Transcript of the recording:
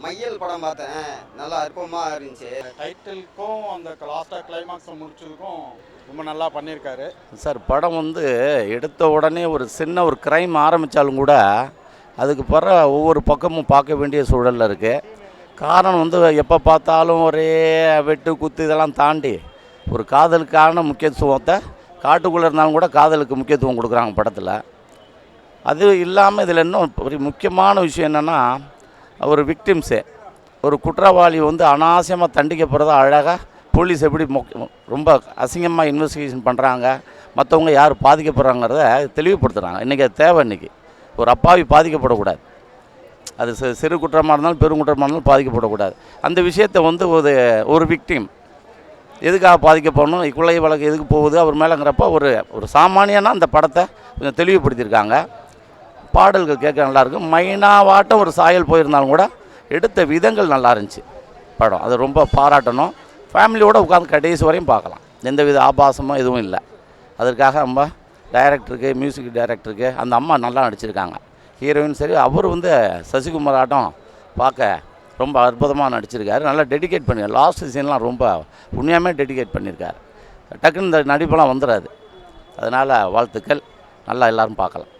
மையல் படம் பார்த்தேன், நல்லா அற்புதமாக இருந்துச்சு. டைட்டிலுக்கும் அந்த லாஸ்ட்டாக கிளைமாக்ஸை முடிச்சதுக்கும் ரொம்ப நல்லா பண்ணியிருக்காரு சார். படம் வந்து எடுத்த உடனே ஒரு சின்ன ஒரு க்ரைம் ஆரம்பித்தாலும் கூட அதுக்கு பிற ஒவ்வொரு பக்கமும் பார்க்க வேண்டிய சூழலில் இருக்குது. காரணம் வந்து எப்போ பார்த்தாலும் ஒரே வெட்டு குத்து இதெல்லாம் தாண்டி ஒரு காதலுக்கான முக்கியத்துவத்தை காட்டுக்குள்ளே இருந்தாலும் கூட காதலுக்கு முக்கியத்துவம் கொடுக்குறாங்க படத்தில். அது இல்லாமல் இதில் இன்னும் ஒரு முக்கியமான விஷயம் என்னென்னா, ஒரு விக்டிம்ஸு ஒரு குற்றவாளி வந்து அனாவசியமாக தண்டிக்கப்படுறதா அழகாக போலீஸ் எப்படி ரொம்ப அசிங்கமாக இன்வெஸ்டிகேஷன் பண்ணுறாங்க, மற்றவங்க யார் பாதிக்கப்படுறாங்கிறத தெளிவுபடுத்துகிறாங்க. இன்றைக்கி அது தேவை. இன்றைக்கி ஒரு அப்பாவி பாதிக்கப்படக்கூடாது. அது சிறு குற்றமாக இருந்தாலும் பெருங்குற்றமாக இருந்தாலும் பாதிக்கப்படக்கூடாது. அந்த விஷயத்தை வந்து ஒரு விக்டிம் எதுக்காக பாதிக்கப்படணும், கொலை வழக்கு எதுக்கு போகுது அவர் மேலேங்கிறப்ப ஒரு சாமானியனா அந்த படத்தை கொஞ்சம் தெளிவுபடுத்தியிருக்காங்க. பாடல்கள் கேட்க நல்லாயிருக்கும். மைனாவாட்டம் ஒரு சாயல் போயிருந்தாலும் கூட எடுத்த விதங்கள் நல்லா இருந்துச்சு படம். அது ரொம்ப பாராட்டணும். ஃபேமிலியோடு உட்காந்து கடைசி வரையும் பார்க்கலாம். எந்தவித ஆபாசமும் எதுவும் இல்லை. அதற்காக நம்ம டைரக்டருக்கு, மியூசிக் டைரக்டருக்கு அந்த அம்மா நல்லா நடிச்சிருக்காங்க. ஹீரோயின் சரி, அவர் வந்து சசிகுமார் ஆட்டம் பார்க்க ரொம்ப அற்புதமாக நடிச்சிருக்காரு. நல்லா டெடிகேட் பண்ணியிருக்காரு. லாஸ்ட் சீன்லாம் ரொம்ப உண்மையாகவே டெடிகேட் பண்ணியிருக்காரு. டக்குன்னு இந்த நடிப்பெல்லாம் வந்துடாது. அதனால் வாழ்த்துக்கள். நல்லா எல்லோரும் பார்க்கலாம்.